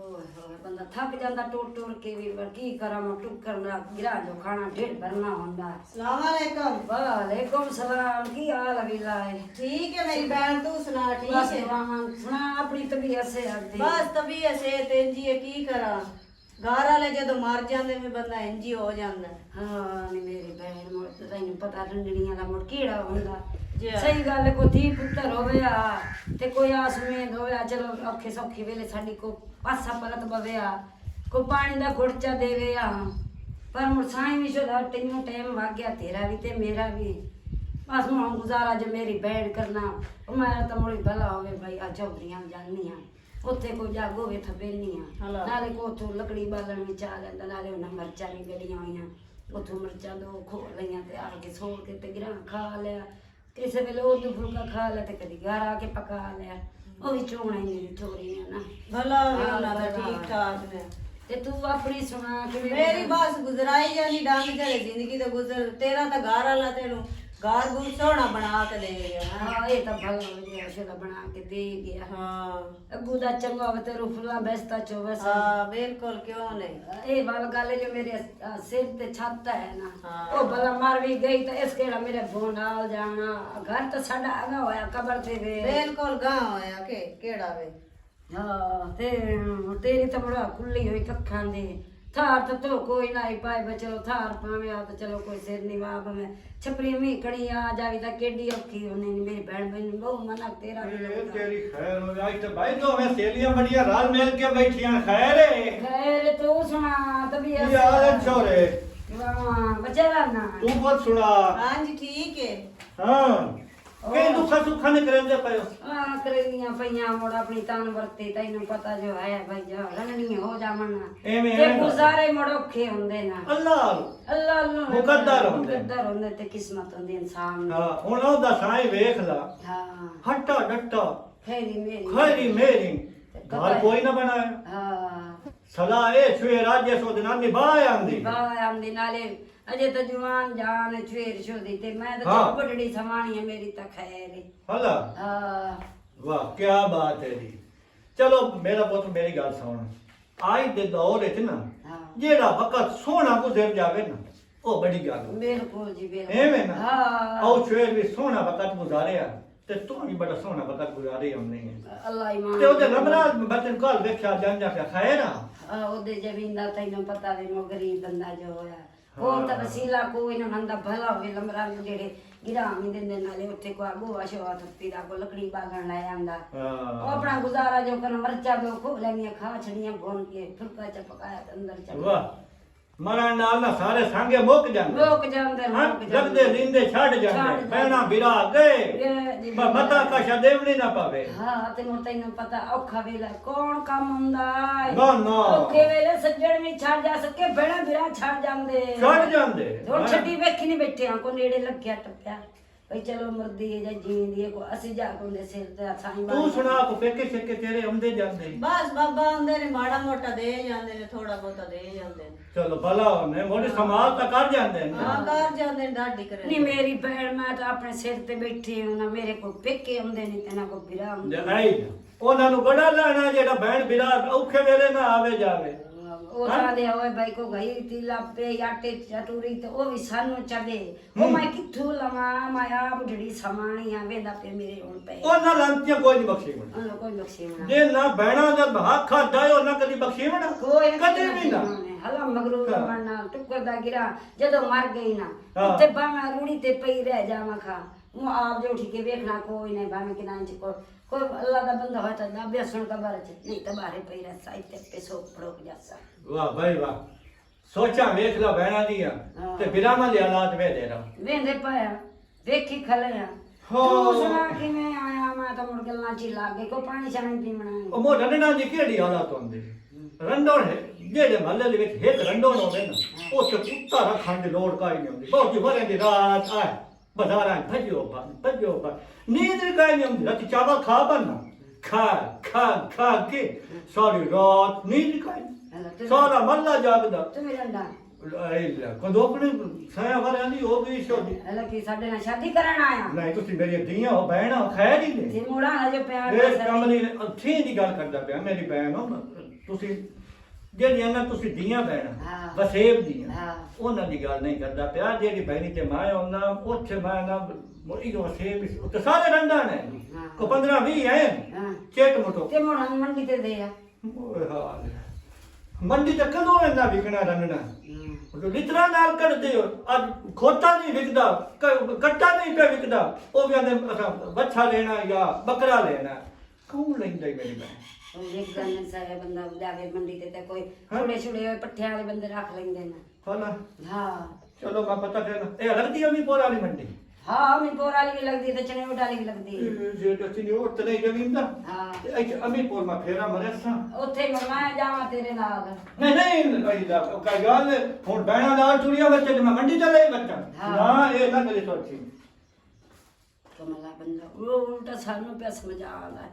ਬੰਦਾ ਥੱਕ ਜਾਂਦਾ ਟੁਰ ਟੁਰ ਕੇ ਵੀ ਪਰ ਕੀ ਕਰਾਂ ਮੈਂ ਟੁੱਕਰ ਨਾ ਗਿਰਾ ਜੋ ਖਾਣਾ ਢਿੱਡ ਭਰਨਾ ਹੁੰਦਾ। सलाम वालेकुम। वालेकुम सलाम की हाल है बिलाए? ठीक है मेरी बहन, तू सुना? ठीक बस है। सुना अपनी तबीयत से आती बस तबीयत से तेजी है की करा घर वाले जो मर जाते में बंदा इंजी हो जाता। हाँ नी मेरी बहन मुड़ तैनू पता रंडड़ियां दा मुड़ कीड़ा हुंदा। जी। सही गल को धी पुत्तर होया ते कोई आस उम्मीद होया चलो औखे सौखे वेले साडी को पासा परत बवेया को पानी दा घुड़चा देवेया पर मुड़ साईं भी शोदा तैनू टाइम वाग गया तेरा भी ते मेरा भी बस हुण गुजारा जो मेरी बहन करना मैं तो मुड़ी भला होवे भाई आ चौधरियां जानी आ उत्थे कोई जागो वे थबेनी आ हला। नाले को उथों लकड़ी बालन भी चा लैंदा नाले उन्हां मरचां भी गड़ियां होईयां उथों मरचां दो खो लईयां ते आके सोल के ते गिरां खा लिया किसे वेले ओ दो फुलका खा लिया ते कदी घर आके पका लिया ओ भी चोणा ही नहीं थोड़ी ने ना भला हाँ, होना भला। ठीक ठाक ने। ते तू अपनी सुना कि मेरी बस गुजराई जानी डांग चले जिंदगी तो गुजर तेरा तो घर वाला तेनू घर गुर सोहना बना के दे गया। हाँ ये तो भला हो गया शोला बना के दे गया। हाँ अगू दा चंगा होवे ते रुफला बेस्ता चोवस हाँ बिल्कुल क्यों नहीं। ये वाल गाले जो मेरे सिर ते छत है ना हाँ। ओ भला मर भी गई तो इस केड़ा मेरे भोंडाल जाना घर तो साडा आगा होया कबर ते वे बिल्कुल गांव होया के केड़ा वे। हाँ ते तेरी तो बड़ा खुली हुई कखां दी थार तो कोई ना ही पाए बचो थार पावे आ तो चलो कोई सिर नहीं वाप में छपरी में कड़ी आ जावी ता केडी औखी होने मेरी बहन बहन बहु मना तेरा भी ये लगता तेरी खैर हो जाए तो भाई तो हमें सहेलियां बढ़िया राल मेल के बैठियां खैर है खैर तू सुना तभी ये आदत छोरे बचेगा ना तू बहुत सुना हाँ जी ठीक है। हां के दुख सुख ने करेंदे पयो हाँ करेलियां पईयां मोड़ अपनी तान वरती तैनू पता जो है भाई जो रंगनी हो जावना एवें ते एवें गुजारे मोड़ोखे हुंदे ना अल्लाह अल्लाह अल्लाह मुकद्दर हुंदे। मुकद्दर हुंदे ते किस्मत हुंदी इंसान दी। हां हुन ओदा साई वेख ला हाँ हट्टा डट्टा खैरी मेरी खैरी मेरी घर कोई ना बनाए हाँ सला ए छुए राज्य सो दिन निभाए आंदी बाय आमदी नाले अजे तो जवान जान छेर छोदी ते मैं तो हाँ। बड़ड़ी समानी है मेरी तो खैर है। हला हाँ वाह क्या बात है जी चलो मेरा पुत्र मेरी गल सुन आज दे दौर विच ना हाँ जेड़ा वक्त सोहना गुजर जावे ना ओ बड़ी गल है। बिल्कुल जी बिल्कुल एवें ना हाँ आओ छेर भी सोहना वक्त गुजारिया ते तू भी बड़ा सोहना वक्त गुजारे हमने है अल्लाह ईमान ते ओदे रबना बचन कल देखा जान जा के खैर आ ਉਹਦੇ ਜ਼ਮੀਨ ਤੈਨੂੰ ਪਤਾ ਵੀ ਮੋ ਗਰੀਬ ਬੰਦਾ ਜੋ ਹੋਇਆ ਹੋਰ ਤਾਂ ਵਸੀਲਾ ਕੋਈ ਨਾ ਨੰਦਾ ਭਲਾ ਹੋਵੇ ਲੰਬਰਾ ਨੂੰ ਜਿਹੜੇ ਗਿਰਾਮੀ ਦਿੰਦੇ ਨਾਲੇ ਉੱਥੇ ਕੋ ਆਗੂ ਵਾਸ਼ਵਾ ਥੱਪੀ ਦਾ ਕੋ ਲੱਕੜੀ ਬਾਗਣ ਲੈ ਆਂਦਾ ਉਹ ਆਪਣਾ ਗੁਜ਼ਾਰਾ ਜੋ ਕਰਨ ਮਰਚਾ ਦੋ ਖੋ ਲੈਣੀਆਂ ਖਾ ਛੜੀਆਂ ਭੁੰਨ ਕੇ ਫੁਲਕਾ ਚ ਪਕਾਇਆ ਤੇ ਅੰਦਰ ਚੱਲ ਵਾਹ ਮਰਨ ਨਾਲ ਨਾ ਸਾਰੇ ਸੰਗੇ ਮੁੱਕ ਜਾਂਦੇ ਲੋਕ ਜਾਂਦੇ ਲੋਕ ਜਗਦੇ ਰਿੰਦੇ ਛੱਡ ਜਾਂਦੇ ਬਹਿਣਾ ਬਿਰਾ ਗਏ ਮਤਾ ਕਸ਼ਾ ਦੇਵਣੀ ਨਾ ਪਾਵੇ ਹਾਂ ਤੇ ਮੁਰ ਤੈਨੂੰ ਪਤਾ ਔਖਾ ਵੇਲਾ ਕੌਣ ਕੰਮ ਹੁੰਦਾ ਏ ਨਾ ਨਾ ਔਖੇ ਵੇਲੇ ਸੱਜਣ ਵੀ ਛੱਡ ਜਾ ਸਕੇ ਬਹਿਣਾ ਬਿਰਾ ਛੱਡ ਜਾਂਦੇ ਛੱਡ ਜਾਂਦੇ ਹੁਣ ਛੱਡੀ ਵੇਖੀ ਨਹੀਂ ਬੈਠਿਆ ਕੋ ਨੇੜੇ ਲੱਗਿਆ ਟੱਪਿਆ ਭਈ ਚਲੋ ਮਰਦੀ ਹੈ ਜਾਂ ਜੀਂਦੀ ਹੈ ਕੋ ਅਸੀਂ ਜਾ ਕੇ ਉਹਦੇ ਸਿਰ ਤੇ ਸਾਈਂ ਤੂੰ ਸੁਣਾ ਕੋ ਪੇਕੇ ਛੱਕੇ ਤੇਰੇ ਆਉਂਦੇ ਜਾਂਦੇ बस बाबा आंदे ने माड़ा मोटा दे जांदे ने थोड़ा बहुता दे जांदे ने। ਚਲੋ ਭਲਾ ਉਹਨੇ ਮੋੜੀ ਸਮਾਲ ਤਾਂ ਕਰ ਜਾਂਦੇ ਨੇ हाँ घर जांदे ने ढाडी करे। ਨਹੀਂ ਮੇਰੀ ਭੈਣ ਮੈਂ ਤਾਂ ਆਪਣੇ ਸਿਰ ਤੇ ਬੈਠੀ ਹਾਂ ਨਾ ਮੇਰੇ ਕੋ ਪੇਕੇ ਹੁੰਦੇ ਨਹੀਂ ਤੇ ਨਾ ਕੋ ਬਿਰਾ ਹੁੰਦੇ ਜਨਾਈ ਉਹਨਾਂ ਨੂੰ ਗੜਾ ਲੈਣਾ ਜਿਹੜਾ ਬਹਿਣ ਬਿਰਾ ਔਖੇ ਵੇਲੇ ਨਾ ਆਵੇ ਜਾਵੇ ਉਹ ਚਾਹਦੇ ਹੋਏ ਬਾਈ ਕੋ ਗਈ ਤੀ ਲਾਪੇ ਆਟੇ ਚਟੂਰੀ ਤੇ ਉਹ ਵੀ ਸਾਨੂੰ ਚਦੇ ਉਹ ਮੈਂ ਕਿੱਥੋਂ ਲਵਾਂ ਮੈਂ ਆਪ ਜਿਹੜੀ ਸਮਾਣੀ ਆ ਵੇਂਦਾ ਪੇ ਮੇਰੇ ਹੁਣ ਪਏ ਉਹਨਾਂ ਲੰਤੀਆਂ ਕੋਈ ਨਹੀਂ ਬਖਸ਼ੀਵਣਾ ਉਹਨਾਂ ਕੋਈ ਬਖਸ਼ੀ ਮਣਾ ਜੇ ਨਾ ਬਹਿਣਾ ਜਦ ਹੱਥ ਖਾਦਾ ਉਹਨਾਂ ਕਦੀ ਬਖਸ਼ੀਵਣਾ ਕੋਈ ਕਦੇ ਵੀ ਨਾ ਹਲਾ ਮਗਰੂਰ ਬਣਨਾ ਟੁੱਕਰ ਦਾ ਗਿਰਾ ਜਦੋਂ ਮਰ ਗਈ ਨਾ ਹਾਂ। ਉੱਤੇ ਬਾਵੇਂ ਰੂੜੀ ਤੇ ਪਈ ਰਹਿ ਜਾਵਾਂ ਖਾ ਉਹ ਆਪ ਜੋ ਠੀਕ ਵੇਖਣਾ ਕੋਈ ਨਹੀਂ ਬਾਵੇਂ ਕਿ ਨਾ ਚ ਕੋਈ ਅੱਲਾ ਦਾ ਬੰਦਾ ਹੋਇਆ ਤਾਂ ਨਾ ਸੁਣ ਕਬਰ ਚ ਨਹੀਂ ਤਾਂ ਬਾਹਰੇ ਪਈ ਰਹਿ ਸਾਈ ਤੇ ਪੈਸੋ ਪੜੋਕ ਜਾਸਾ ਵਾਹ ਭਾਈ ਵਾਹ ਸੋਚਾਂ ਵੇਖ ਲਾ ਬਹਿਣਾ ਦੀਆਂ ਤੇ ਬਿਰਾਮਾਂ ਦੇ ਹਾਲਾਤ ਵੇ ਦੇ ਰਹਾ ਵੇਂਦੇ ਪਾਇਆ ਵੇਖੀ ਖਲਿਆ ਹਾਂ। ਤੂੰ ਸੁਣਾ ਕਿਵੇਂ ਆਇਆ ਮੈਂ ਤਾਂ ਮੁੜ ਗੱਲਾਂ ਚ ਹੀ ਲੱਗ ਗਈ ਕੋ ਪਾਣੀ ਛਾਣੀ ਪੀਵਣਾ ਉਹ ਮੋ ਰੰਡਣਾ ਦੀ ਕਿਹੜੀ ਹਾਲਾਤ ਹੁੰਦੀ ਰੰਡੋਣ ਹੈ ਜਿਹੜੇ ਮਹੱਲੇ ਦੇ ਵਿੱਚ ਇੱਕ ਰੰਡੋਣ ਹੋਵੇ ਨਾ ਉੱਥੇ ਕੁੱਤਾ ਰੱਖਣ ਦੀ ਲੋੜ ਕਾਈ ਨਹੀਂ ਹੁੰਦੀ ਬਹੁਤ ਵਰੇ ਦੀ ਰਾਤ ਆਏ ਬਾਜ਼ਾਰਾਂ ਭਜੋ ਬਾ ਨੀਂਦ ਕਾਈ ਨਹੀਂ ਹੁੰਦੀ ਰਾਤੀ ਚਾਵਲ ਖਾ ਬੰਨਾ ਖਾ ਕੇ ਸਾਰੀ ਰਾਤ ਨੀਂਦ ਕਾਈ ਸਾਰਾ ਮਹੱਲਾ ਜਾਗਦਾ ਤੂੰ ਮੇਰਾ ਡਾਂ ਕਦੋਂ ਆਪਣੇ ਸਾਇਆ ਵਾਲਿਆਂ ਦੀ ਹੋ ਗਈ ਸ਼ੋਦੀ ਹਲਾ ਕੀ ਸਾਡੇ ਨਾਲ ਸ਼ਾਦੀ ਕਰਨ ਆਇਆ ਨਹੀਂ ਤੁਸੀਂ ਮੇਰੀ ਧੀਆਂ ਹੋ ਭੈਣਾਂ ਖੈਰ ਹੀ ਨੇ ਜੇ ਮੋੜਾ ਹਜੇ ਪਿਆਰ ਇਹ ਕੰਮ ਨਹੀਂ ਅੱਛੀ ਦੀ ਗੱਲ ਕਰਦਾ ਪਿਆ ਮੇਰੀ ਭੈਣ ਤੁਸੀਂ ਜਿਹੜੀਆਂ ਨਾ ਤੁਸੀਂ ਦੀਆਂ ਹਾਂ। ਬਹਿਣਾ ਵਸੇਬ ਦੀਆਂ ਹਾਂ। ਉਹਨਾਂ ਦੀ ਗੱਲ ਨਹੀਂ ਕਰਦਾ ਪਿਆ। ਜਿਹੜੀ ਬਹਿਣੀ ਤੇ ਮੈਂ ਆਉਣਾ ਉੱਥੇ ਮੈਂ ਨਾ ਮੋਰੀ ਜੋ ਵਸੇਬ ਉੱਤੇ ਸਾਰੇ ਰੰਡਾ ਨੇ ਹਾਂ। ਕੋ 15 20 ਹੈ ਹਾਂ ਚੇਟ ਮਟੋ ਤੇ ਮੋਣਾ ਮੰਡੀ ਤੇ ਦੇ ਆ ਓਏ ਹਾਲ ਮੰਡੀ ਤੇ ਕਦੋਂ ਇਹਨਾਂ ਵਿਕਣਾ ਰੰਗਣਾ ਉਹ ਲਿਤਰਾ ਨਾਲ ਕੱਢਦੇ ਹੋ ਅੱਜ ਖੋਤਾ ਨਹੀਂ ਵਿਕਦਾ ਕੱਟਾ ਨਹੀਂ ਪਿਆ ਵਿਕਦਾ ਉਹ ਵੀ ਆਂਦੇ ਅਸਾਂ ਬੱਚਾ ਲੈਣਾ ਜਾਂ ਬੱਕਰਾ ਲੈਣਾ ਕੌਣ ਲੈਂਦਾ ਈ ਮੇਰੀ ਭੈਣ ਉਹ ਇੱਕ ਗੱਲ ਸਾਰੇ ਬੰਦਾ ਜਾਵੇ ਮੰਡੀ ਤੇ ਕੋਈ ਛੋੜੇ ਛੋੜੇ ਹੋਏ ਪੱਠਿਆਂ ਵਾਲੇ ਬੰਦੇ ਰੱਖ ਲੈਂਦੇ ਨੇ ਫਲਾ ਹਾਂ ਚਲੋ ਮੈਂ ਪਤਾ ਕਰਨਾ ਇਹ ਲੱਗਦੀ ਹੈ ਪੋਰ ਵਾਲੀ ਮੰਡੀ ਹਾਂ ਅਮੀਪੁਰ ਵਾਲੀ ਵੀ ਲੱਗਦੀ ਤੇ ਚਨੇ ਵਾਲੀ ਵੀ ਲੱਗਦੀ ਜੇ ਤੇ ਨਹੀਂ ਉਹ ਤੇ ਜ਼ਮੀਨ ਦਾ ਹਾਂ ਤੇ ਇੱਥੇ ਅਮੀਪੁਰ ਮਾ ਫੇਰਾ ਮਰੇਸਾਂ ਉੱਥੇ ਮੈਂ ਜਾਵਾਂ ਤੇਰੇ ਨਾਲ ਨਹੀਂ ਭਾਈ ਦਾ ਕਾ ਗੱਲ ਹੁਣ ਬੈਣਾ ਨਾਲ ਚੁੜੀਆਂ ਬੱਚੇ ਤੇ ਮੈਂ ਮੰਡੀ ਚੱਲੇ ਬੱਚਾ ਹਾਂ। ਨਾ ਇਹ ਨਾ ਕਰੇ ਸੋਚੀ ਕਮਲਾ ਬੰਦਾ ਉਹ ਉਲਟਾ ਸਾਨੂੰ ਪਿਆ ਸਮਝਾਉਂਦਾ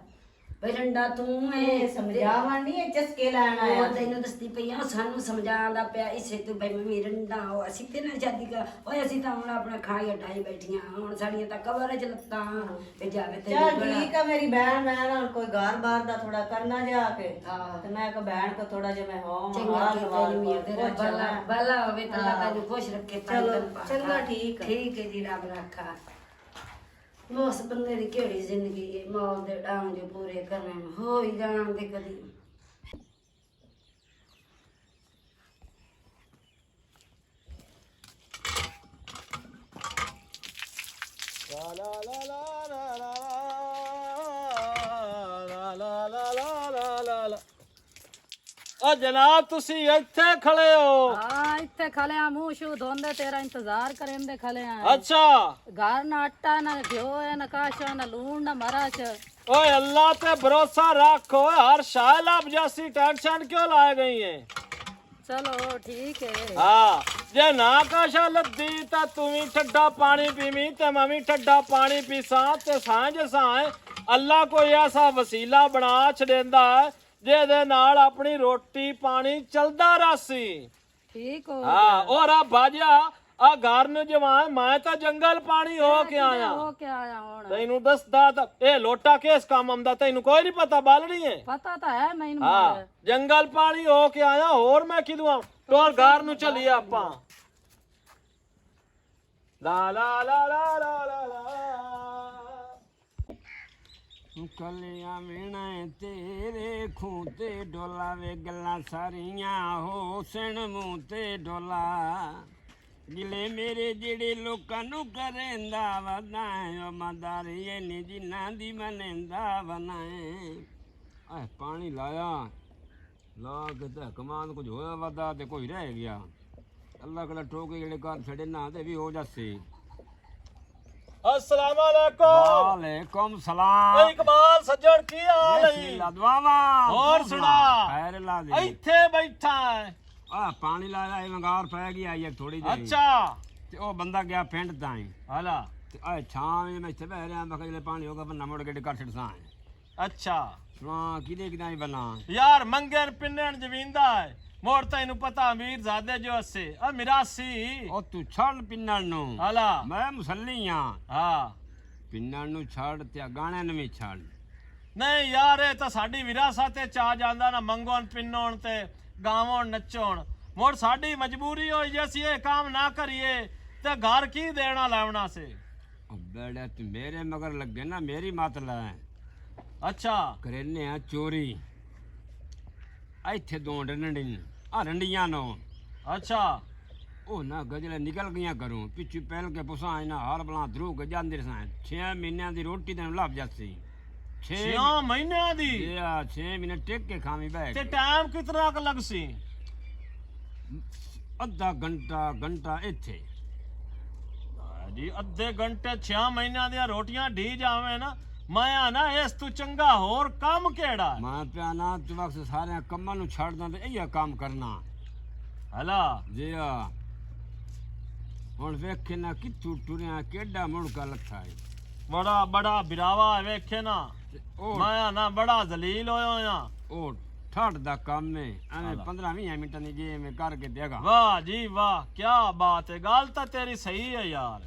ਬਈ ਰੰਡਾ ਤੂੰ ਇਹ ਸਮਝਾਵਣ ਨਹੀਂ ਇਹ ਚਸਕੇ ਲੈਣ ਆਇਆ ਉਹ ਤੈਨੂੰ ਦੱਸਦੀ ਪਈ ਆ ਸਾਨੂੰ ਸਮਝਾਉਂਦਾ ਪਿਆ ਇਸੇ ਤੂੰ ਬਈ ਮੰਮੀ ਰੰਡਾ ਉਹ ਅਸੀਂ ਤੇ ਨਾ ਸ਼ਾਦੀ ਕਰ ਓਏ ਅਸੀਂ ਤਾਂ ਹੁਣ ਆਪਣਾ ਖਾਈ ਹਟਾਈ ਬੈਠੀਆਂ ਹੁਣ ਸਾਡੀਆਂ ਤਾਂ ਕਬਰ ਚ ਲੱਤਾਂ ਤੇ ਜਾਵੇ ਤੇ ਚੱਲ ਠੀਕ ਆ ਮੇਰੀ ਭੈਣ ਮੈਂ ਨਾ ਹੁਣ ਕੋਈ ਘਰ ਬਾਰ ਦਾ ਥੋੜਾ ਕਰਨਾ ਜਾ ਕੇ ਹਾਂ। ਤੇ ਮੈਂ ਕੋ ਭੈਣ ਕੋ ਥੋੜਾ ਜਿਹਾ ਮੈਂ ਹੋਵਾਂ ਚੰਗਾ ਹਾਲ ਕੀਤਾ ਹਵਾਲ ਜੀ ਤੇਰਾ ਪੁੱਛ ਲਾਂ। ਬਲਾ ਬਲਾ ਹੋਵੇ ਤਾਂ ਹਾਂ। ਤੈਨੂੰ ਖੁਸ਼ ਰੱਖੇ ਚਲੋ, ਤਨ ਪਾ। ਚੰਗਾ, ਠੀਕ ਆ। ਠੀਕ ਹੈ ਜੀ ਰੱਬ ਰੱਖਾ ਉਸ ਬੰਦੇ ਦੀ ਕਿਹੜੀ ਜ਼ਿੰਦਗੀ ਹੈ ਮੌਤ ਦੇ ਡਾਂਗ ਜੋ ਪੂਰੇ ਕਰਨੇ ਨੂੰ ਹੋ ਹੀ ਜਾਣ ਦੇ ਕਦੀ ਓ ਜਨਾਬ ਤੁਸੀਂ ਇੱਥੇ ਖੜੇ ਹੋ ਹਾਂ ਇੱਥੇ ਖਲਿਆ ਮੂੰਹ ਸ਼ੂ ਧੋਂਦੇ ਤੇਰਾ ਇੰਤਜ਼ਾਰ ਕਰੇਂਦੇ ਖਲਿਆ ਅੱਛਾ ਘਰ ਨਾ ਆਟਾ ਨਾ ਘਿਓ ਹੈ ਨਾ ਕਾਸ਼ਾ ਨਾ ਲੂਣ ਨਾ ਮਰਚ ਓਏ अल्लाह पे भरोसा रखो हर शाल आप जैसी टेंशन क्यों लाए गई है ਚਲੋ ਠੀਕ ਹੈ हाँ जे ना काशा लद्दी ता तू भी ठड्डा पानी पीवी ते मैं भी ठड्डा पानी पीसा ते सांझ साए अल्लाह कोई ऐसा वसीला बना छड़ेंदा है ਜਿਹਦੇ ਨਾਲ ਆਪਣੀ ਰੋਟੀ ਪਾਣੀ ਚੱਲਦਾ ਰਾਸੀ ਠੀਕ ਹੋ ਹਾਂ ਔਰ ਆ ਬਾਜਾ ਆ ਘਰ ਨੂੰ ਜਵਾਨ ਮੈਂ ਤਾਂ ਜੰਗਲ ਪਾਣੀ ਹੋ ਕੇ ਆਇਆ ਹੋ ਕੇ ਆਇਆ ਹੁਣ ਤੈਨੂੰ ਦੱਸਦਾ ਤਾਂ ਇਹ ਲੋਟਾ ਕਿਸ ਕੰਮ ਆਉਂਦਾ ਤੈਨੂੰ ਕੋਈ ਨਹੀਂ ਪਤਾ ਬਾਲਣੀ ਹੈ ਪਤਾ ਤਾਂ ਹੈ ਮੈਨੂੰ ਹਾਂ ਜੰਗਲ ਪਾਣੀ ਹੋ ਕੇ ਆਇਆ ਹੋਰ ਮੈਂ ਕਿਦੋਂ ਆ ਟੋਰ ਘਰ ਨੂੰ ਚੱਲੀਏ ਆਪਾਂ ਲਾ ਲਾ ਲਾ ਲਾ ਲਾ ਲਾ ਲਾ ਕੱਲਿਆਂ ਮਿਹਣਾ ਤੇਰੇ ਖੂਹ ਤੇ ਡੋਲਾ ਵੇ ਗੱਲਾਂ ਸਾਰੀਆਂ ਹੋਸਣ ਮੂੰਹ ਤੇ ਡੋਲਾ ਗਿਲੇ ਮੇਰੇ ਜਿਹੜੇ ਲੋਕਾਂ ਨੂੰ ਕਰੇਂਦਾ ਵਦਾਏ ਮਦਾਰੀ ਇਹਨੇ ਜਿਨ੍ਹਾਂ ਦੀ ਮਨੇਂਦਾ ਬਣਾਏ ਆਹ ਪਾਣੀ ਲਾਇਆ ਲਾ ਕੇ ਤੇ ਕਮਾਨ ਕੁਝ ਹੋਇਆ ਵਦਾ ਤੇ ਕੋਈ ਰਹਿ ਗਿਆ ਅੱਲਾ ਕੋਲ ਟੋਕੇ ਜਿਹੜੇ ਘਰ ਛੜੇ ਨਾ ਤੇ ਵੀ ਹੋ ਜਾਸੇ अस्सलाम वालेकुम वालेकुम सलाम ओए इकबाल सज्जन की हाल है लदवावा और सुना खैर ला दे ਇੱਥੇ ਬੈਠਾ ਹੈ ਆ ਪਾਣੀ ਲਾਇਆ ਇਹ ਵੰਗਾਰ ਪੈ ਗਈ ਆਈ ਥੋੜੀ ਜਿਹੀ ਅੱਛਾ ਤੇ ਉਹ ਬੰਦਾ ਗਿਆ ਪਿੰਡ ਤਾਈ ਹਾਲਾ ਤੇ ਆ ਛਾਂ ਮੈਂ ਇੱਥੇ ਬਹਿ ਰਿਹਾ ਮੈਂ ਕਿਹਾ ਪਾਣੀ ਹੋਗਾ ਬੰਨਾ ਮੁੜ ਕੇ ਕਰ ਛੜਸਾਂ ਅੱਛਾ ਸੁਣਾ ਕਿਦੇ ਕਿਦਾਂ ਹੀ ਬਣਾ ਯਾਰ ਮੰਗਣ ਪਿੰਨਣ ਜ਼ਮੀਨਦਾ ਹੈ ਮੋੜ ਤੈਨੂੰ ਪਤਾ ਅਮੀਰ ਜ਼ਾਦੇ ਜੋ ਅਸੇ ਆ ਮਿਰਾਸੀ ਉਹ ਤੂੰ ਛੱਡ ਪਿੰਨਣ ਨੂੰ ਹਾਲਾ ਮੈਂ ਮੁਸੱਲੀ ਆ ਹਾਂ ਪਿੰਨਣ ਨੂੰ ਛੱਡ ਤੇ ਗਾਣਿਆਂ ਨੂੰ ਵੀ ਛੱਡ ਨਹੀਂ ਯਾਰ ਇਹ ਤਾਂ ਸਾਡੀ ਵਿਰਾਸਤ ਤੇ ਚਾ ਜਾਂਦਾ ਨਾ ਮੰਗਣ ਪਿੰਨਣ ਤੇ ਗਾਵਣ ਨੱਚਣ ਮੋੜ ਸਾਡੀ ਮਜਬੂਰੀ ਹੋਈ ਜੇ ਅਸੀਂ ਇਹ ਕੰਮ ਨਾ ਕਰੀਏ ਤੇ ਘਰ ਕੀ ਦੇਣਾ ਲੈਵਣਾ ਸੇ ਬੇੜਾ ਤੂੰ ਮੇਰੇ ਮਗਰ ਲੱਗੇ ਨਾ ਮੇਰੀ ਮਤ ਲੈ ਅੱਛਾ ਕਰਨੇ ਆ ਚੋਰੀ ਇੱਥੇ ਦੋ ਡੰਡੀ ਆ ਰੰਡੀਆਂ ਨੂੰ ਅੱਛਾ ਉਹ ਨਾ ਗਜਲੇ ਨਿਕਲ ਗਈਆਂ ਘਰੋਂ ਪਿੱਛੇ ਪਹਿਲ ਕੇ ਪੁਸਾਂ ਇਹਨਾਂ ਹਾਲ ਬਲਾ ਧਰੂ ਕੇ ਜਾਂਦੇ ਰਸਾਂ 6 ਮਹੀਨਿਆਂ ਦੀ ਰੋਟੀ ਤੈਨੂੰ ਲੱਭ ਜਾਸੀ 6 ਮਹੀਨਿਆਂ ਦੀ ਇਹ 6 ਮਹੀਨੇ ਟਿਕ ਕੇ ਖਾਵੀਂ ਬੈ ਤੇ ਟਾਈਮ ਕਿਤਨਾ ਕ ਲੱਗਸੀ ਅੱਧਾ ਘੰਟਾ ਇੱਥੇ ਜੀ ਅੱਧੇ ਘੰਟੇ 6 ਮਹੀਨਿਆਂ ਦੀਆਂ ਰੋਟੀਆਂ ਢੀ ਜਾਵੇਂ ਨਾ ਮੈਂ ਨਾ ਇਸ ਤੋਂ ਚੰਗਾ ਹੋਰ ਕੰਮ ਕਿਹੜਾ ਮੈਂ ਪਿਆ ਨਾ ਤੂੰ ਵਕਤ ਸਾਰੇ ਕੰਮਾਂ ਨੂੰ ਛੱਡਦਾ ਤੇ ਇਹ ਕੰਮ ਕਰਨਾ ਹਲਾ ਜੀ ਆ ਹੁਣ ਵੇਖੇ ਨਾ ਕਿੱਥੋਂ ਟੁਰਿਆ ਕਿੱਡਾ ਮੁੜਕਾ ਲੱਥਾ ਹੈ ਬੜਾ ਬਿਰਾਵਾ ਵੇਖੇ ਨਾ ਮੈਂ ਨਾ ਬੜਾ ਜ਼ਲੀਲ ਹੋਇਆ ਆ ਉਹ ਠੱਡ ਦਾ ਕੰਮ ਹੈ ਐਵੇਂ 15-20 ਮਿੰਟਾਂ ਦੀ ਜੇ ਮੈਂ ਕਰਕੇ ਦੇਗਾ ਵਾਹ ਜੀ ਵਾਹ ਕੀ ਬਾਤ ਹੈ ਗੱਲ ਤਾਂ ਤੇਰੀ ਸਹੀ ਹੈ ਯਾਰ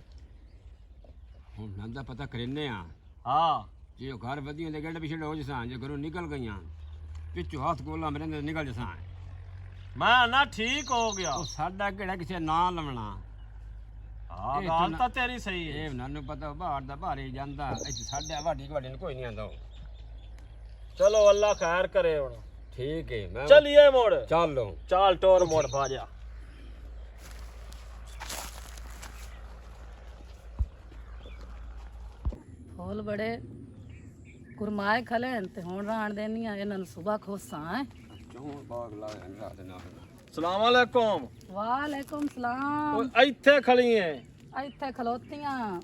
ਹੁਣ ਨੰਦਾ ਪਤਾ ਕਰਨੇ ਆ ਹਾਂ ਜੇ ਘਰ ਵਧੀਆ ਦੇ ਗੇੜ ਪਿਛੜ ਹੋ ਜਸਾਂ ਜੇ ਘਰੋਂ ਨਿਕਲ ਗਈਆਂ ਪਿੱਛੋਂ ਹੱਥ ਗੋਲਾ ਮੇਰੇ ਅੰਦਰ ਨਿਕਲ ਜਸਾਂ ਮੈਂ ਨਾ ਠੀਕ ਹੋ ਗਿਆ। ਉਹ ਸਾਡਾ ਕਿਹੜਾ ਕਿਸੇ ਨਾਂ ਲਵਣਾ ਹਾਂ ਗੱਲ ਤਾਂ ਤੇਰੀ ਸਹੀ ਹੈ। ਇਹ ਮੈਨੂੰ ਪਤਾ ਬਾਹਰ ਦਾ ਭਾਰੇ ਜਾਂਦਾ ਇੱਥੇ ਸਾਡੇ ਵਾਢੀ ਨੂੰ ਕੋਈ ਨਹੀਂ ਆਂਦਾ ਚਲੋ ਅੱਲਾ ਖੈਰ ਕਰੇ ਹੁਣ। ਠੀਕ ਹੈ ਮੈਂ ਚਲਿਏ ਮੋੜ ਚੱਲੋ ਚਾਲ ਟੋਰ ਮੋੜ ਬਾਜਾ। ਫੁੱਲ ਬੜੇ ਕੁਰਮਾਏ ਖਲੇ ਤੇ ਹੁਣ ਰਾਣ ਦੇਣੀਆਂ ਇਹਨਾਂ ਨੂੰ ਸਵੇਰ ਖੋਸਾਂ ਹੈ। ਚੋਂ ਬਾਗ ਲਾ ਰਾਤ ਨਾਲ ਸਲਾਮ ਅਲੈਕੁਮ। ਵਾਲੇਕੁਮ ਸਲਾਮ। ਇੱਥੇ ਖੜੀ ਐ। ਇੱਥੇ ਖਲੋਤੀਆਂ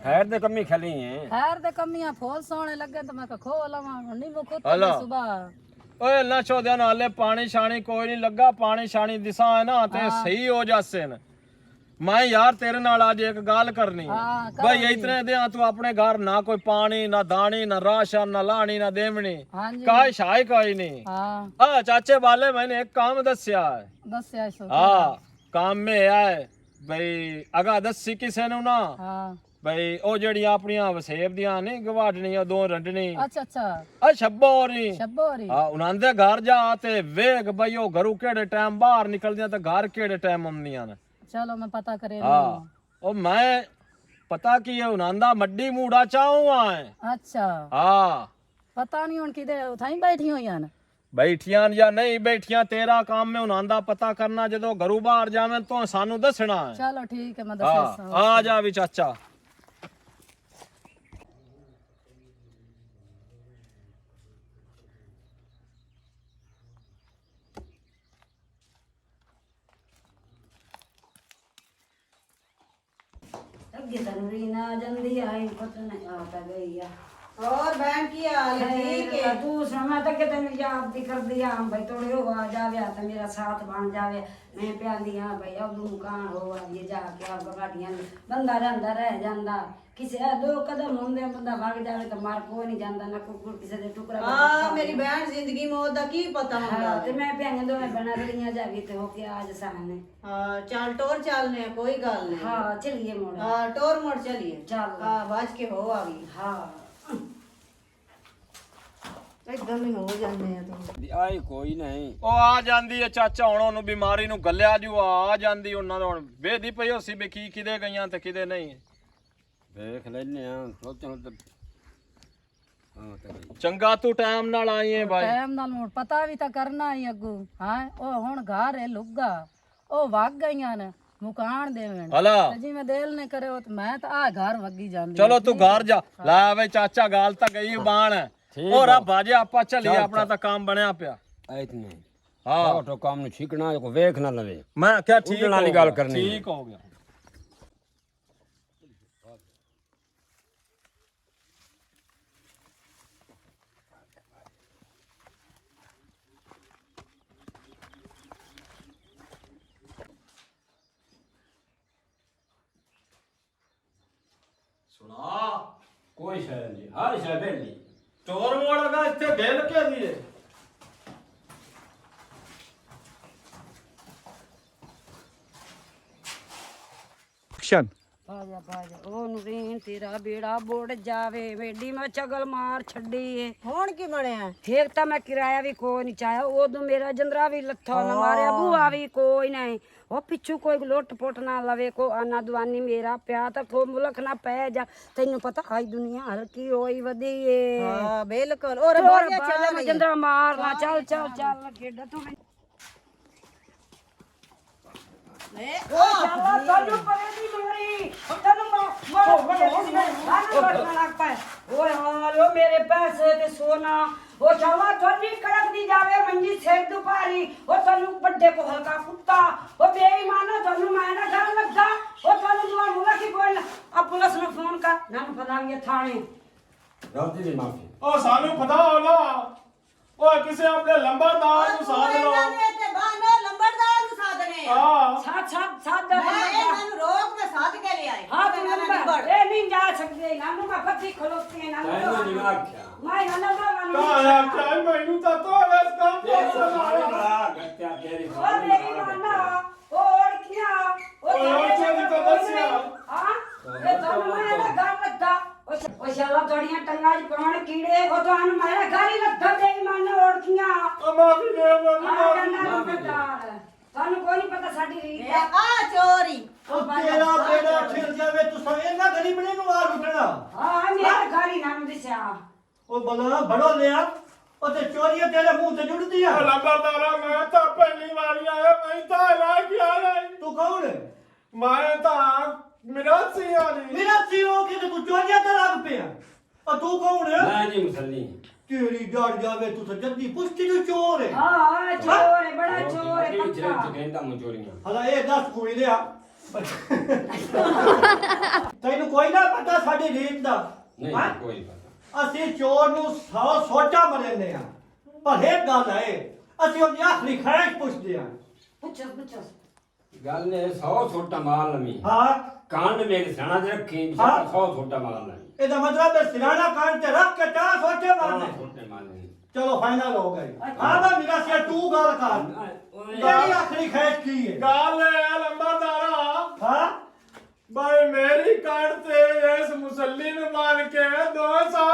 ਖੈਰ ਦੇ ਕੰਮੀ ਖਲੀ ਹੈ ਖੈਰ ਦੇ ਕਮੀਆਂ ਫੁੱਲ ਸੋਹਣੇ ਲੱਗੇ ਤੇ ਮੈਂ ਕਿਹਾ ਖੋ ਲਵਾਂ ਹੁਣ ਨਹੀਂ ਮੁੱਕੋ ਹਲਾ। ਸਵੇਰ ਓਏ ਅੱਲਾ ਚੋਦਿਆਂ ਨਾਲੇ ਪਾਣੀ ਛਾਣੀ ਕੋਈ ਨਹੀਂ ਲੱਗਾ। ਪਾਣੀ ਛਾਣੀ ਦਿਸਾਂ ਹੈ ਨਾ ਤੇ ਸਹੀ ਹੋ ਜਾਸੇ ਨੇ। ਮੈਂ ਯਾਰ ਤੇਰੇ ਨਾਲ ਅੱਜ ਇੱਕ ਗੱਲ ਕਰਨੀ ਹੈ। ਹਾਂ, ਕਰੋ ਭਾਈ ਜੀ। ਇਤਨੇ ਦਿਆਂ ਤੂੰ ਆਪਣੇ ਘਰ ਨਾ ਕੋਈ ਪਾਣੀ ਨਾ ਦਾਣੀ ਨਾ ਰਾਸ਼ਨ ਨਾ ਲਾਣੀ ਨਾ ਦੇਵਣੀ ਹਾਂਜੀ ਕਾਇ ਸ਼ਾਇ ਕੋਈ ਨਹੀਂ। ਹਾਂ ਆ ਚਾਚੇ वाले मैंने एक काम दस्या है। ਦੱਸਿਆ ਸੋ हाँ काम में आए भाई अगा दसी किसे नु ना ਹਾਂ भाई ओ जड़ियां अपनियां वसेब दियां नहीं गवाडनियां दो रंडनी ਅੱਛਾ ਅੱਛਾ आ छब्बो नहीं ਸ਼ੱਬੋਰੀ हाँ उन्हां दे घर जा ते वेग भाई ओ घरू केड़े टाइम बाहर निकलदियां ते घर केड़े टाइम आंदियां ने। ਚਲੋ ਮੈਂ ਪਤਾ ਕਰੇ हाँ ओ मैं पता की है उन्हां दा मड्डी मूड़ा चाहूं आए। ਅੱਛਾ हाँ ਪਤਾ ਨਹੀਂ ਹੁਣ ਕਿਤੇ ਉਥਾਈ ਬੈਠੀ ਹੋਈਆਂ ਨੇ बैठियां या नहीं बैठियां तेरा काम में उन्हां दा पता करना जदों घरू बाहर जावे तो सानू दसना है। ਚਲੋ ਠੀਕ ਹੈ ਮੈਂ हाँ ਦੱਸਾਂ आ जा भी चाचा। ਅੱਗੇ ਤਨਵੀਰ ਨਾ ਜਾਂਦੀ ਆਈ ਪਤਾ ਨਹੀਂ ਆ ਤਾਂ ਗਈ ਆ। और बहन की हाल है? ठीक है। ਤੂੰ ਸੁਣਾ ਤਾਂ ਕਿ ਤੈਨੂੰ ਯਾਦ ਦੀ ਕਰਦੀ ਆ ਭਾਈ ਤੋੜੇ ਹੋ ਆ ਜਾਵੇ ਤੇ ਮੇਰਾ ਸਾਥ ਬਣ ਜਾਵੇ। ਮੈਂ ਪਿਆਂਦੀ ਆ ਭਾਈ ਅਬਦੂ ਮੁਕਾਨ ਹੋ ਆ ਇਹ ਜਾ ਕੇ ਆ ਗਾੜੀਆਂ ਬੰਦਾ ਰਹਿੰਦਾ ਰਹਿ ਜਾਂਦਾ ਕਿਸੇ ਦੋ ਕਦਮ ਹੁੰਦੇ ਬੰਦਾ ਵਗ ਜਾਵੇ ਤਾਂ ਮਾਰ ਕੋਈ ਨਹੀਂ ਜਾਂਦਾ ਨਾ ਕੋਈ ਕਿਸੇ ਦੇ ਟੁਕੜਾ हाँ मेरी बहन जिंदगी मौत दा की पता हुंदा ਤੇ ਮੈਂ ਪਿਆਂਆਂ ਦੋਵੇਂ ਬਣਾ ਰਲੀਆਂ ਜਾਵੀ ਤੇ ਹੋ ਕੇ आज सामने। हाँ चल टोर चलने कोई गल नहीं। हाँ चलिए मोड़। हाँ टोर मोड़ चलिए। चल। हाँ बाज के हो आ गई। हाँ एकदम ही हो जाने हैं तुम। ਆਈ ਕੋਈ ਨਹੀਂ ਉਹ ਆ ਜਾਂਦੀ ਹੈ ਚਾਚਾ ਹੁਣ ਉਹਨੂੰ ਬਿਮਾਰੀ ਨੂੰ ਗੱਲਿਆ ਜੂ ਆ ਜਾਂਦੀ ਉਹਨਾਂ ਦਾ ਹੁਣ ਵੇਦੀ ਪਈ ਹੋਸੀ ਵੀ ਕੀ ਕਿਦੇ ਗਈਆਂ ਤੇ ਕਿਦੇ ਨਹੀਂ। ਵੇਖ ਲੈਨੇ ਆ ਸੋਚਣ ਤੇ ਹਾਂ ਤੇ ਚੰਗਾ ਤੂੰ ਟਾਈਮ ਨਾਲ ਆਈ ਹੈ ਭਾਈ। ਟਾਈਮ ਨਾਲ ਹੁਣ ਪਤਾ ਵੀ ਤਾਂ ਕਰਨਾ ਹੀ ਅੱਗੂ ਹਾਂ ਉਹ ਹੁਣ ਘਰ ਹੈ ਲੁੱਗਾ ਉਹ ਵਗ ਗਈਆਂ ਨੇ ਮੁਕਾਨ ਦੇਵਣ ਹਲਾ ਤੇ ਜਿਵੇਂ ਦਿਲ ਨੇ ਕਰੇ ਉਹ ਤੇ ਮੈਂ ਤਾਂ ਆ ਘਰ ਵਗੀ ਜਾਂਦੀ ਚਲੋ ਤੂੰ ਘਰ ਜਾ ਲੈ ਵੇ ਚਾਚਾ ਗੱਲ ਤਾਂ ਗਈ ਬਾਣ ਉਹ ਰੱਬ ਆਜੇ ਆਪਾਂ ਚੱਲੀਏ ਆਪਣਾ ਤਾਂ ਕੰਮ ਬਣਿਆ ਪਿਆ। ਇਤਨੇ ਹਾਂ ਆਟੋ ਕੰਮ ਨੂੰ ਛਿਕਣਾ ਕੋ ਵੇਖ ਨਾ ਲਵੇ ਮੈਂ ਕਿਹਾ ਠੀਕ ਉੱਡਣ ਵਾਲੀ ਗੱਲ ਕਰਨੀ ਹੈ। ਠੀਕ ਹੋ ਗਿਆ। ਸੁਣਾ ਕੋਈ ਸ਼ੈ ਨਹੀਂ ਹਰ ਸ਼ੈ ਵੇਲੀ ਚੋਰ ਮੋੜ ਦਾ ਇੱਥੇ ਬੇਲ ਕੇ ਦੀ ਹੈ। ਐਕਸ਼ਨ ਬਾਜਾ ਬਾਜਾ ਉਹ ਨੂਰੀਨ ਤੇਰਾ ਬੇੜਾ ਬੁੜ ਜਾਵੇ ਵੇਡੀ ਮੈਂ ਚਗਲ ਮਾਰ ਛੱਡੀ ਏ। ਹੁਣ ਕੀ ਬਣਿਆ? ਠੀਕ ਤਾਂ ਮੈਂ ਕਿਰਾਇਆ ਵੀ ਕੋਈ ਨਹੀਂ ਚਾਹਿਆ ਉਦੋਂ ਮੇਰਾ ਜੰਦਰਾ ਵੀ ਲੱਥਾ ਨਾ ਮਾਰਿਆ ਬੂਆ ਵੀ ਕੋਈ ਨਹੀਂ ਉਹ ਪਿੱਛੂ ਕੋਈ ਲੁੱਟ ਪੁੱਟ ਨਾ ਲਵੇ ਕੋ ਆਨਾ ਦਵਾਨੀ ਮੇਰਾ ਪਿਆ ਤਾਂ ਕੋ ਮੁਲਕ ਨਾ ਪੈ ਜਾ ਤੈਨੂੰ ਪਤਾ ਆਈ ਦੁਨੀਆ ਹਲਕੀ ਹੋਈ ਵਧੀ ਏ। हाँ बिल्कुल। और ਤੋਰ बाजा ਬਾਹਰ चला ਮੈਂ गई। ਜੰਦਰਾ ਮਾਰਨਾ ਚੱਲ ਚੱਲ ਚੱਲ ਖੇਡਾ ਤੂੰ ਮੈਨੂੰ ਤੈਨੂੰ ਪਰੇ ਦੀ ਮਾਰੀ ਤੈਨੂੰ ਓਏ ਹਾਲੋ ਮੇਰੇ ਪੈਸੇ ਤੇ ਸੋਨਾ ਉਹ ਚਾਵਾ ਤੁਹਾਡੀ ਕੜਕ ਦੀ ਜਾਵੇ ਮੰਜੀ ਸਿਰ ਦੁਪਾਰੀ ਉਹ ਤੁਹਾਨੂੰ ਵੱਡੇ ਕੋ ਹਲਕਾ ਕੁੱਤਾ ਉਹ ਬੇਈਮਾਨਾ ਤੁਹਾਨੂੰ ਮੈਂ ਨਾ ਡਰ ਲੱਗਾ ਉਹ ਤੁਹਾਨੂੰ ਦੁਆ ਮੁਲਾ ਕੀ ਬੋਲ ਆ ਪੁਲਿਸ ਨੂੰ ਫੋਨ ਕਰ ਨਾ ਫਦਾਂਗੇ ਥਾਣੇ ਗਲਤੀ ਦੀ ਮਾਫੀ ਉਹ ਸਾਨੂੰ ਪਤਾ ਹੋ ਨਾ ਓਏ ਕਿਸੇ ਆਪਣੇ ਲੰਬੜਦਾਰ ਨੂੰ ਸਾਧ ਲਓ। ਤੇ ਬਾਨੋ ਲੰਬੜਦਾਰ ਨੂੰ ਸਾਧਨੇ ਆ। ਹਾਂ ਸਾਥ ਸਾਥ ਸਾਥ ਦਾ मैं ਇਹਨਾਂ ਨੂੰ ਰੋਕ ਮੈਂ ਸਾਧ ਕੇ ਲਿਆਏ। ਹਾਂ ਤੂੰ ਨੰਬਰ ਇਹ ਨਹੀਂ ਜਾ ਸਕਦੇ ਨਾਨੂ ਮੈਂ ਪੱਤੀ ਖਲੋਤੀ ਹੈ ਤੈਨੂੰ ਨਹੀਂ ਨਾਨੂ ਆਖਿਆ ਮੈਂ ਨਾਨੂ ਦਾ ਕਾਇਆ ਕਾਇ ਮੈਨੂੰ ਤਾਂ ਤੋ ਇਸ ਕੰਮ ਤੇਰੀ ਤੋਂ ਸਮਾਇਆ। ਬੜਾ ਗੱਤਿਆ ਤੇਰੀ ਉਹ ਮੇਰੀ ਮਾਨਾ ਉਹ ਓੜਖਿਆ ਉਹ ਚੀਜ਼ ਤਾਂ ਦੱਸਿਆ। ਹਾਂ ਇਹ ਤੁਹਾਨੂੰ ਮੈਂ ਇਹਦਾ ਘਰ ਲੱਗਾ ਉਹ ਸ਼ਾਲਾ ਤੁਹਾਡੀਆਂ ਟੰਗਾਂ 'ਚ ਪਾਉਣ ਕੀੜੇ ਉਹ ਤੁਹਾਨੂੰ ਮੇਰਾ ਘਰ ਹੀ ਲੱਗਾ ਮਾਫੀ ਦੇ ਆ ਜਾਂਦਾ ਲੰਬੜਦਾਰ ਤੁਹਾਨੂੰ ਕੋਈ ਨਹੀਂ ਪਤਾ ਸਾਡੀ ਰੀਤ ਦਾ ਆ ਚੋਰੀ ਉਹ ਤੇਰਾ ਬੇੜਾ ਛਿਲ ਜਾਵੇ ਤੂੰ ਇਹਨਾਂ ਗਰੀਬਣੇ ਨੂੰ ਆ ਲੁੱਟਣਾ ਹਾਂ ਮੇਰੇ ਘਰ ਹੀ ਨਾਮ ਦਿਸਿਆ ਉਹ ਬਲਾ ਬੜੋ ਲਿਆ ਉਹ ਤੇ ਚੋਰੀਆਂ ਤੇਰੇ ਮੂੰਹ ਤੇ ਜੁੜਦੀ ਆ ਲੰਬਰਦਾਰਾ ਮੈਂ ਤਾਂ ਪਹਿਲੀ ਵਾਰੀ ਆਇਆ ਮੈਂ ਤਾਂ ਲੈ ਕੇ ਆਇਆ ਤੂੰ ਕੌਣ ਹੈ ਮੈਂ ਤਾਂ ਮਿਰਾਸੀ ਆਲੀ ਮੇਰਾ ਸੀਓ ਕਿ ਤੂੰ ਚੋਰੀਆਂ ਤੇ ਲੱਗ ਪਿਆ ਉਹ ਤੂੰ ਕੌਣ ਹੈ ਮੈਂ ਜੀ ਮੁਸੱਲੀ ਤੇਰੀ ਡੜ ਜਾਵੇ ਤੂੰ ਤਾਂ ਜੱਦੀ ਪੁਸ਼ਤੀ ਨੂੰ ਚੋਰ ਹੈ ਹਾਂ ਚੋਰ ਹੈ ਬੜਾ ਚੋਰ ਹੈ ਕਿਹੜੀ ਚਿਰ ਪੱਕਾ ਚ ਕਹਿੰਦਾ ਮਚੋਰੀਆਂ ਹਲਾ ਇਹ ਦੱਸ ਕੁੜੀ ਲਿਆ ਤੈਨੂੰ ਕੋਈ ਨਾ ਪਤਾ ਸਾਡੀ ਰੀਤ ਦਾ ਨਹੀਂ ਹੈਂ? ਕੋਈ ਨਹੀਂ ਪਤਾ ਅਸੀਂ ਚੋਰ ਨੂੰ 100 ਸੋਟਾ ਮਰੇਂਦੇ ਆ ਪਰ ਇੱਕ ਗੱਲ ਹੈ ਅਸੀਂ ਉਹਦੀ ਆਖਰੀ ਖੈਰ ਪੁੱਛਦੇ ਆ ਪੁੱਛੋ ਗੱਲ ਨੇ 100 ਛੋਟਾ ਮਾਲ ਨਵੀਂ ਹਾਂ ਕਾਂਡ ਮੇਰੇ ਸਣਾ ਦੇ ਰੱਖੀ ਹਾਂ। 100 ਛੋਟਾ ਮਾਲ ਨਵੀਂ ਇਹਦਾ ਮਤਲਬ ਹੈ ਸਿਰਾਣਾ ਕਾਂਡ ਤੇ ਰੱਖ ਕੇ ਤਾਂ ਸੋਟੇ ਮਾਰਨੇ ਛੋਟੇ ਮਾਲ ਨਵੀਂ ਚਲੋ ਫਾਈਨਲ ਹੋ ਗਈ ਹਾਂ ਬਾ ਮੇਰਾ ਸਿਆ ਤੂੰ ਗੱਲ ਕਰ ਤੇਰੀ ਆਖਰੀ ਖੈਰ ਕੀ ਹੈ ਗੱਲ ਹੈ ਲੰਬਰਦਾਰਾ ਹਾਂ ਭਾਈ ਮੇਰੀ ਕਾਟ ਤੇ ਇਸ ਮੁਸੱਲੀ ਨੂੰ ਮਾਰ ਕੇ 200